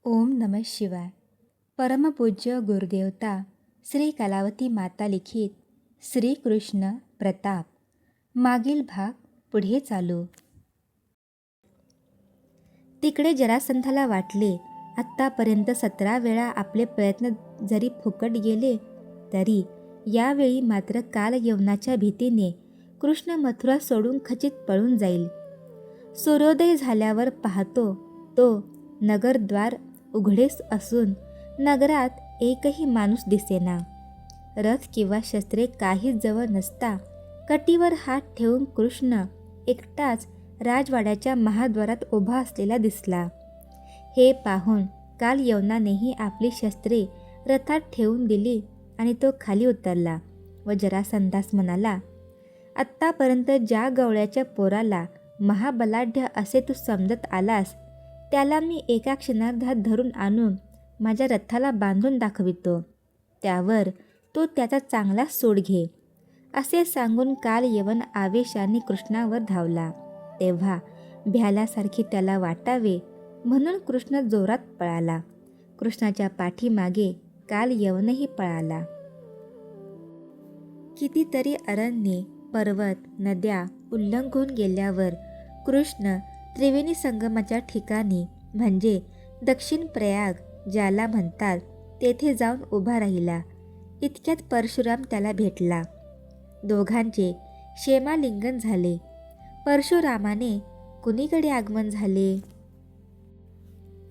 ओम नमः शिवाय. परमपूज्य गुरुदेवता श्री कलावती माता लिखित श्री कृष्ण प्रताप. मागील भाग पुढे चालू. तिकडे जरासंधाला वाटले आत्तापर्यंत 17 वेळा आपले प्रयत्न जरी फुकट गेले तरी यावेळी मात्र काल यवनाच्या भीतीने कृष्ण मथुरा सोडून खचित पळून जाईल. सूर्योदय झाल्यावर पाहतो तो नगरद्वार उघडेच असून नगरात एकही माणूस दिसेना. रथ किंवा शस्त्रे काहीच जवळ नसता कटीवर हात ठेवून कृष्ण एकटाच राजवाड्याच्या महाद्वारात उभा असलेला दिसला. हे पाहून काल यवनानेही आपली शस्त्रे रथात ठेवून दिली आणि तो खाली उतरला व जरासंधास म्हणाला, आत्तापर्यंत ज्या गवळ्याच्या पोराला महाबलाढ्य असे तू समजत आलास त्याला मी एका क्षणार्धात धरून आणून माझ्या रथाला बांधून दाखवितो, त्यावर तू त्याचा चांगला सूड घे. असे सांगून काल यवन आवेशाने कृष्णावर धावला. तेव्हा भ्याल्यासारखे त्याला वाटावे म्हणून कृष्ण जोरात पळाला. कृष्णाच्या पाठीमागे काल यवनही पळाला. कितीतरी अरण्ये, पर्वत, नद्या उल्लंघून गेल्यावर कृष्ण त्रिवेणी संगमाच्या ठिकाणी म्हणजे दक्षिण प्रयाग ज्याला म्हणतात तेथे जाऊन उभा राहिला. इतक्यात परशुराम त्याला भेटला. दोघांचे क्षेमालिंगन झाले. परशुरामाने कुणीकडे आगमन झाले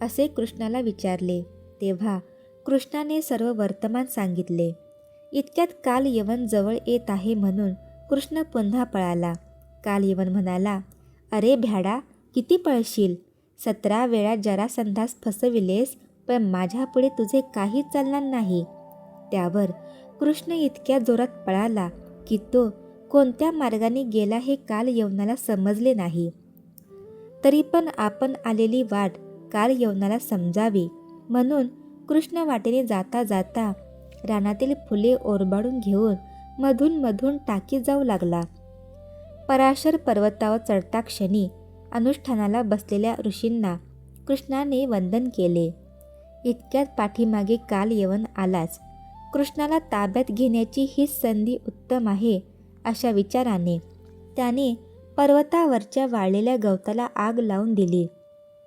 असे कृष्णाला विचारले. तेव्हा कृष्णाने सर्व वर्तमान सांगितले. इतक्यात काल यवन जवळ येत आहे म्हणून कृष्ण पुन्हा पळाला. काल यवन म्हणाला, अरे भ्याडा, किती पळशील? 17 वेळा जरासंधास फसविलेस पण माझ्यापुढे तुझे काहीच चालणार नाही. त्यावर कृष्ण इतक्या जोरात पळाला की तो कोणत्या मार्गाने गेला हे काल यवनाला समजले नाही. तरी पण आपण आलेली वाट काल यवनाला समजावी म्हणून कृष्ण वाटेने जाता जाता रानातील फुले ओरबाडून घेऊन मधून मधून टाकीत जाऊ लागला. पराशर पर्वतावर चढता क्षणी अनुष्ठानाला बसलेल्या ऋषींना कृष्णाने वंदन केले. इतक्यात पाठीमागे काल यवन आलाच. कृष्णाला ताब्यात घेण्याची ही संधी उत्तम आहे अशा विचाराने त्याने पर्वतावरच्या वाळलेल्या गवताला आग लावून दिली.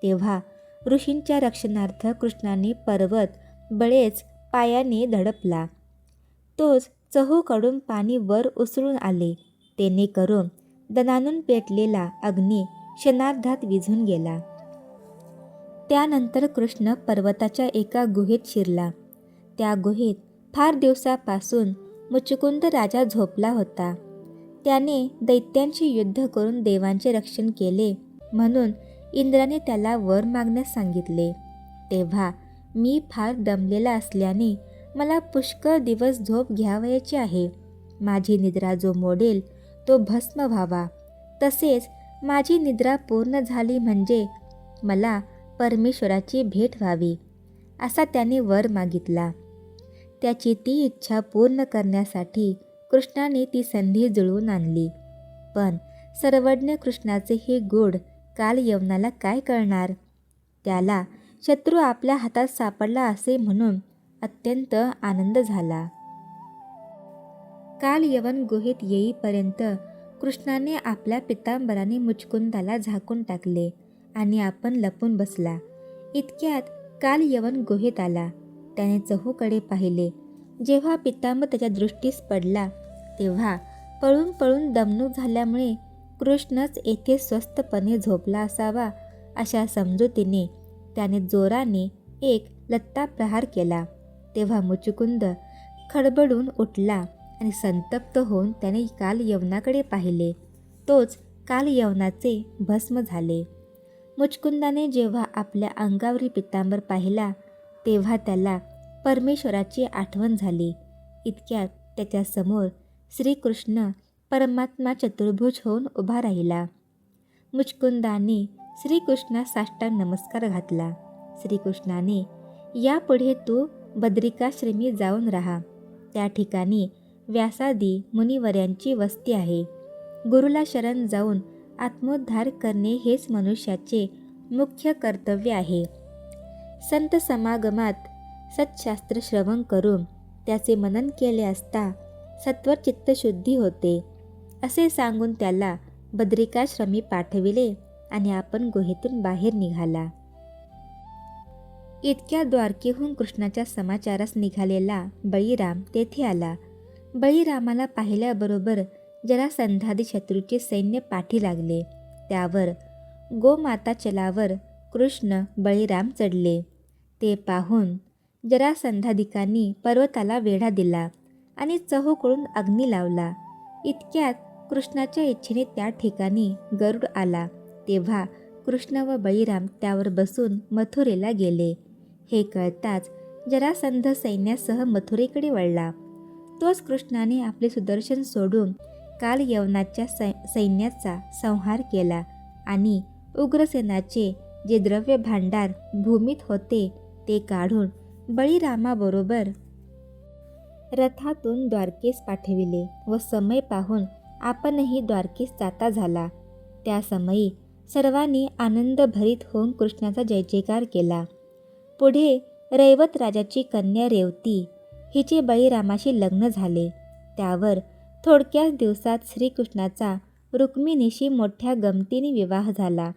तेव्हा ऋषींच्या रक्षणार्थ कृष्णाने पर्वत बळेच पायाने धडपला. तोच चहूकडून पाणी वर उसळून आले. तेने करून दणानून पेटलेला अग्नी क्षणार्धात विझून गेला. त्यानंतर कृष्ण पर्वताच्या एका गुहेत शिरला. त्या गुहेत फार दिवसापासून मुचुकुंद राजा झोपला होता. त्याने दैत्यांशी युद्ध करून देवांचे रक्षण केले म्हणून इंद्राने त्याला वर मागण्यास सांगितले. तेव्हा मी फार दमलेला असल्याने मला पुष्कळ दिवस झोप घ्यावयाची आहे. माझी निद्रा जो मोडेल तो भस्म व्हावा. तसेच माझी निद्रा पूर्ण झाली म्हणजे मला परमेश्वराची भेट व्हावी असा त्याने वर मागितला. त्याची ती इच्छा पूर्ण करण्यासाठी कृष्णाने ती संधी जुळवून आणली. पण सर्वज्ञ कृष्णाचे हे गूढ काल यवनाला काय कळणार? त्याला शत्रू आपल्या हातात सापडला असे म्हणून अत्यंत आनंद झाला. काल यवन गुहेत येईपर्यंत कृष्णाने आपल्या पितांबराने मुचकुंदाला झाकून टाकले आणि आपण लपून बसला. इतक्यात काल यवन गुहेत आला. त्याने चहूकडे पाहिले. जेव्हा पितांबर त्याच्या दृष्टीस पडला तेव्हा पळून पळून दमणूक झाल्यामुळे कृष्णच येथे स्वस्तपणे झोपला असावा अशा समजुतीने त्याने जोराने एक लत्ता प्रहार केला. तेव्हा मुचुकुंद खडबडून उठला आणि संतप्त होऊन त्याने काल यवनाकडे पाहिले. तोच काल यवनाचे भस्म झाले. मुचकुंदाने जेव्हा आपल्या अंगावरील पितांबर पाहिला तेव्हा त्याला परमेश्वराची आठवण झाली. इतक्यात त्याच्यासमोर श्रीकृष्ण परमात्मा चतुर्भुज होऊन उभा राहिला. मुचकुंदाने श्रीकृष्णास साष्टांग नमस्कार घातला. श्रीकृष्णाने, यापुढे तू बद्रिकाश्रमी जाऊन राहा. त्या ठिकाणी व्यासादी मुनिवर्यांची वस्ती आहे. गुरुला शरण जाऊन आत्मोद्धार करणे हेच मनुष्याचे मुख्य कर्तव्य आहे. संत समागमात सत्शास्त्र श्रवण करून त्याचे मनन केले असता सत्वर चित्तशुद्धी होते, असे सांगून त्याला बद्रिकाश्रमी पाठविले आणि आपण गुहेतून बाहेर निघाला. इतक्या द्वारकेहून कृष्णाच्या समाचारास निघालेला बळीराम तेथे आला. बळीरामाला पाहिल्याबरोबर जरासंधादी शत्रूचे सैन्य पाठी लागले. त्यावर गोमाताचलावर कृष्ण बळीराम चढले. ते पाहून जरासंधाधिकांनी पर्वताला वेढा दिला आणि चहूकडून अग्नी लावला. इतक्यात कृष्णाच्या इच्छेने त्या ठिकाणी गरुड आला. तेव्हा कृष्ण व बळीराम त्यावर बसून मथुरेला गेले. हे कळताच जरासंध सैन्यासह मथुरेकडे वळला. तोच कृष्णाने आपले सुदर्शन सोडून काल यवनाच्या सैन्याचा संहार केला आणि उग्रसेनाचे जे द्रव्य भांडार भूमीत होते ते काढून बळीरामाबरोबर रथातून द्वारकेस पाठविले व समय पाहून आपणही द्वारकेस जाता झाला. त्या समयी सर्वांनी आनंदभरीत होऊन कृष्णाचा जय जयकार केला. पुढे रैवत राजाची कन्या रेवती हिचे बळीरामाशी लग्न झाले. त्यावर थोडक्याच दिवसात श्रीकृष्णाचा रुक्मिणीशी मोठ्या गमतीने विवाह झाला.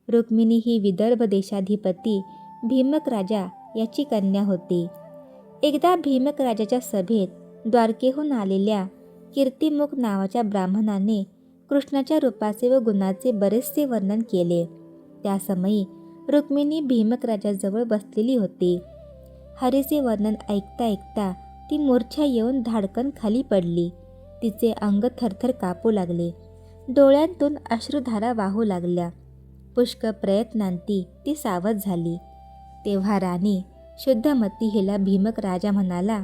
रुक्मिणी ही विदर्भ देशाधिपती भीमक राजा याची कन्या होती. एकदा भीमक राजाच्या सभेत द्वारकेहून आलेल्या कीर्तिमुख नावाच्या ब्राह्मणाने कृष्णाच्या रूपाचे व गुणाचे बरेचसे वर्णन केले. त्या समयी रुक्मिणी भीमक राजाजवळ बसलेली होती. हरीचे वर्णन ऐकता ऐकता ती मूर्छा येऊन धाडकन खाली पडली. तिचे अंग थरथर कापू लागले. डोळ्यांतून अश्रुधारा वाहू लागल्या. पुष्कळ प्रयत्नांती ती सावध झाली. तेव्हा राणी शुद्धमती हिला भीमक राजा म्हणाला,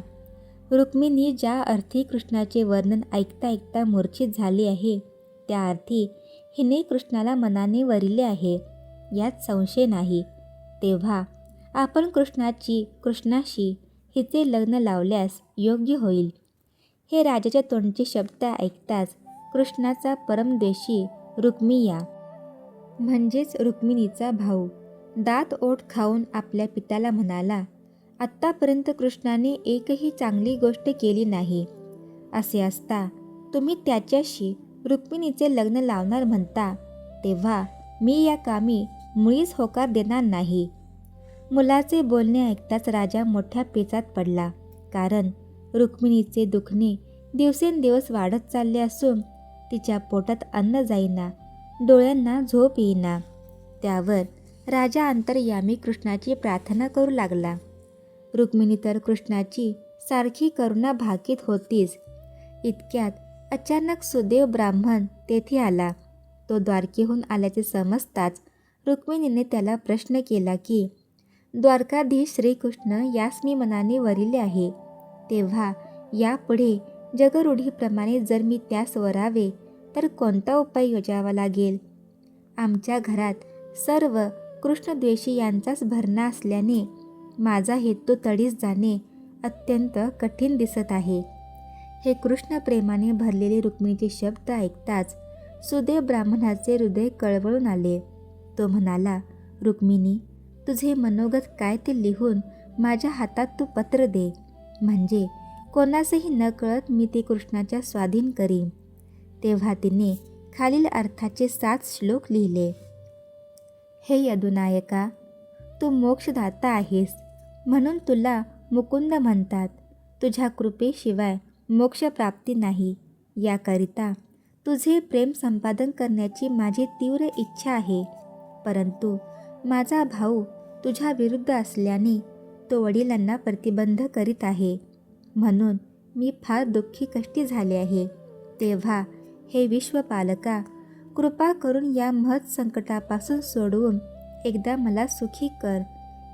रुक्मिणी ज्या अर्थी कृष्णाचे वर्णन ऐकता ऐकता मूर्छित झाली आहे त्या अर्थी हिने कृष्णाला मनाने वरिले आहे, यात संशय नाही. तेव्हा आपण कृष्णाशी हिचे लग्न लावल्यास योग्य होईल. हे राजाच्या तोंडचे शब्द ऐकताच कृष्णाचा परमद्वेषी रुक्मिया म्हणजेच रुक्मिणीचा भाऊ दात ओठ खाऊन आपल्या पित्याला म्हणाला, आत्तापर्यंत कृष्णाने एकही चांगली गोष्ट केली नाही. असे असता तुम्ही त्याच्याशी रुक्मिणीचे लग्न लावणार म्हणता, तेव्हा मी या कामी मुळीच होकार देणार नाही. मुलाचे बोलणे ऐकताच राजा मोठ्या पेचात पडला. कारण रुक्मिणीचे दुखणे दिवसेंदिवस वाढत चालले असून तिच्या पोटात अन्न जाईना, डोळ्यांना झोप येईना. त्यावर राजा अंतर्यामी कृष्णाची प्रार्थना करू लागला. रुक्मिणी तर कृष्णाची सारखी करुणा भाकीत होतीच. इतक्यात अचानक सुदेव ब्राह्मण तेथे आला. तो द्वारकेहून आल्याचे समजताच रुक्मिणीने त्याला प्रश्न केला की, द्वारकाधीश श्रीकृष्ण यास मी मनाने वरिले आहे, तेव्हा यापुढे जगरूढीप्रमाणे जर मी त्यास वरावे तर कोणता उपाय योजावा लागेल? आमच्या घरात सर्व कृष्णद्वेषी यांचाच भरणा असल्याने माझा हेतू तडीस जाणे अत्यंत कठीण दिसत आहे. हे कृष्ण प्रेमाने भरलेले रुक्मिणीचे शब्द ऐकताच सुदेव ब्राह्मणाचे हृदय कळवळून आले. तो म्हणाला, रुक्मिणी, तुझे मनोगत काय ते लिहून माझ्या हातात तू पत्र दे, म्हणजे कोणासही न कळत मी ते कृष्णाच्या स्वाधीन करीन. तेव्हा तिने खालील अर्थाचे 7 श्लोक लिहिले. हे यदुनायका, तू मोक्षदाता आहेस, म्हणून तुला मुकुंद म्हणतात. तुझ्या कृपेशिवाय मोक्षप्राप्ती नाही. याकरिता तुझे प्रेम संपादन करण्याची माझी तीव्र इच्छा आहे. परंतु माझा भाऊ तुझ्या विरुद्ध असल्याने तो वडिलांना प्रतिबंध करीत आहे, म्हणून मी फार दुःखी कष्टी झाले आहे. तेव्हा हे विश्वपालका, कृपा करून या महत् संकटापासून सोडवून एकदा मला सुखी कर.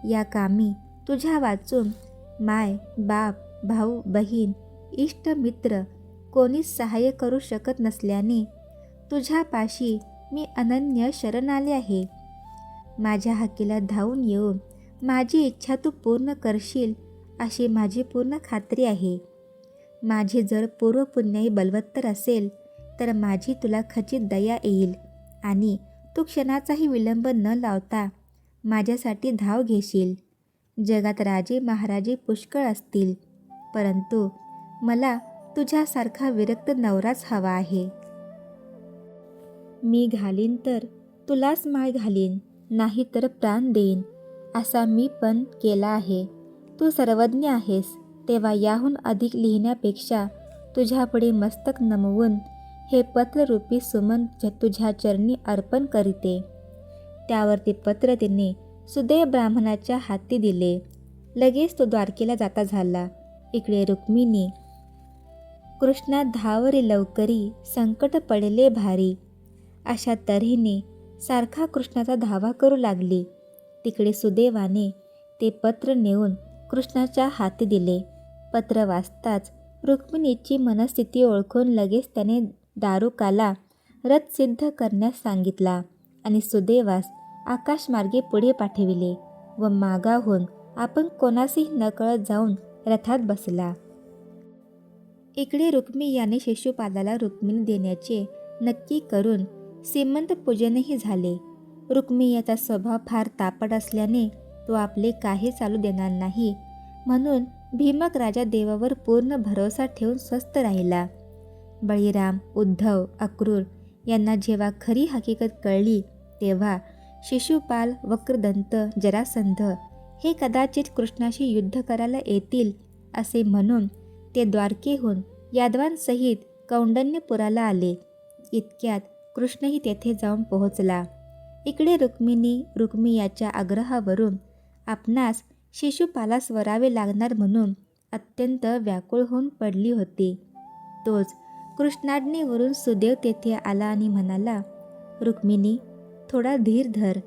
या कामी तुझ्या वाचून माय बाप, भाऊ बहीण, इष्ट मित्र कोणीच सहाय्य करू शकत नसल्याने तुझ्यापाशी मी अनन्य शरण आले आहे. माझ्या हाकेला धावून येऊन माझी इच्छा तू पूर्ण करशील अशी माझी पूर्ण खात्री आहे. माझी जर पूर्वपुण्याई बलवत्तर असेल तर माझी तुला खचित दया येईल आणि तू क्षणाचाही विलंब न लावता माझ्यासाठी धाव घेशील. जगात राजे महाराजे पुष्कळ असतील, परंतु मला तुझ्यासारखा विरक्त नवराच हवा आहे. मी घालीन तर तुलाच माळ घालीन, नाही तर प्राण देईन, असा मी पण केला आहे. तू सर्वज्ञ आहेस, तेव्हा याहून अधिक लिहिण्यापेक्षा तुझ्यापुढे मस्तक नमवून हे पत्ररूपी सुमन तुझ्या चरणी अर्पण करीते. त्यावर ते पत्र तिने सुदैव ब्राह्मणाच्या हाती दिले. लगेच तो द्वारकेला जाता झाला. इकडे रुक्मिणी, कृष्णा धावरी लवकरी, संकट पडले भारी, अशा तऱ्हेने सारखा कृष्णाचा धावा करू लागली. तिकडे सुदैवाने ते पत्र नेऊन कृष्णाच्या हाती दिले. पत्र वाचताच रुक्मिणीची मनस्थिती ओळखून लगेच त्याने दारुकाला रथ सिद्ध करण्यास सांगितला आणि सुदैवास आकाशमार्गे पुढे पाठविले व मागाहून आपण कोणासही नकळत जाऊन रथात बसला. इकडे रुक्मी याने शिशुपालाला रुक्मिणी देण्याचे नक्की करून सीमंत पूजनही झाले. रुक्मी याचा स्वभाव फार तापट असल्याने तो आपले काही चालू देणार नाही, म्हणून भीमक राजा देवावर पूर्ण भरोसा ठेवून स्वस्थ राहिला. बळीराम, उद्धव, अक्रूर यांना जेव्हा खरी हकीकत कळली तेव्हा शिशुपाल, वक्रदंत, जरासंध हे कदाचित कृष्णाशी युद्ध करायला येतील असे म्हणून ते द्वारकेहून यादवांसहित कौंडण्यपुराला आले. इतक्यात कृष्णही तेथे जाऊन पोहोचला. इकडे रुक्मी याच्या आग्रहावरून आपणास शिशुपालास वरावे लागणार म्हणून अत्यंत व्याकुळ होऊन पडली होती. तोच कृष्णाज्ञेवरून सुदेव तेथे आला आणि म्हणाला, रुक्मिणी, थोडा धीर धर.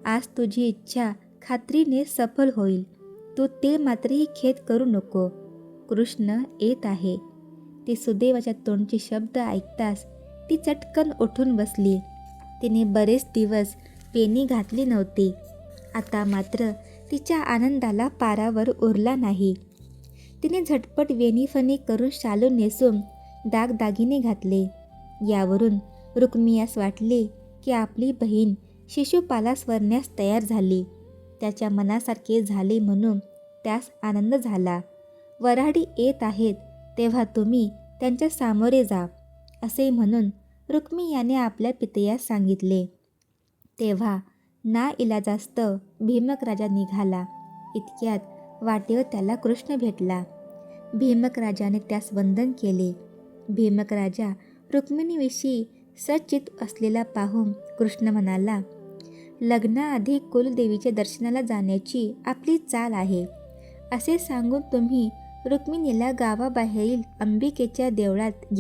आज तुझी इच्छा खात्रीने सफल होईल. तू ते मात्रही खेद करू नको. कृष्ण येत आहे. ते सुदैवाच्या तोंडचे शब्द ऐकताच ती चटकन उठून बसली. तिने बरेच दिवस वेणी घातली नव्हती. आता मात्र तिच्या आनंदाला पारावर उरला नाही. तिने झटपट वेणीफणी करून शालू नेसून दागदागिने घातले. यावरून रुक्मियास वाटले की आपली बहीण शिशुपालास वरण्यास तयार झाली. त्याच्या मनासारखे झाले म्हणून त्यास आनंद झाला. वऱ्हाडी येत आहेत तेव्हा तुम्ही त्यांच्या सामोरे जा, असे म्हणून रुक्मी याने आपल्या पितयास सांगितले. तेव्हा नाइलाजास्तव भीमक राजा निघाला. इतक्यात वाटेवर त्याला कृष्ण भेटला. भीमक राजाने त्यास वंदन केले. भीमक राजा रुक्मिणीविषयी सचित असलेला पाहून कृष्ण म्हणाला, लग्नाआधी कुलदेवीच्या दर्शनाला जाण्याची आपली चाल आहे, असे सांगून तुम्ही रुक्मिणीला गावाबाहेरील अंबिकेच्या देवळात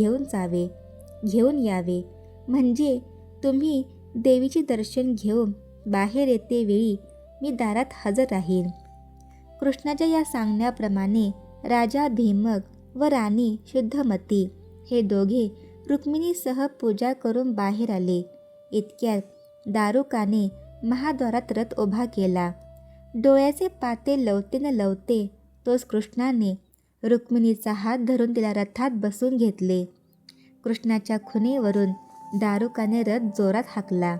घेऊन यावे, म्हणजे तुम्ही देवीचे दर्शन घेऊन बाहेर येते वेळी मी दारात हजर राहीन. कृष्णाच्या या सांगण्याप्रमाणे राजा भीमक व राणी शुद्धमती हे दोघे रुक्मिणीसह पूजा करून बाहेर आले. इतक्यात दारुकाने महाद्वारात रथ उभा केला. डोळ्याचे पाते लवते न लवते तोच कृष्णाने रुक्मिणीचा हात धरून तिला रथात बसून घेतले. कृष्णाच्या खुणेवरून दारुकाने रथ जोरात हाकला.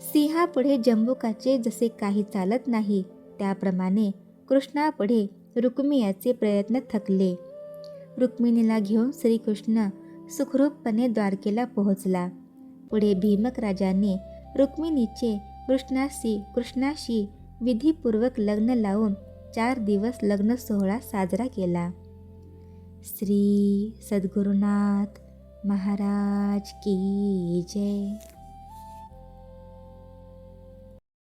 सिंहापुढे जंबुकाचे जसे काही चालत नाही त्याप्रमाणे कृष्णापुढे रुक्मियाचे प्रयत्न थकले. रुक्मिणीला घेऊन श्रीकृष्ण सुखरूपपणे द्वारकेला पोहोचला. पुढे भीमक राजाने रुक्मिणीचे कृष्णाशी विधीपूर्वक लग्न लावून 4 दिवस लग्न सोहळा साजरा केला. श्री सद्गुरुनाथ महाराज की जय.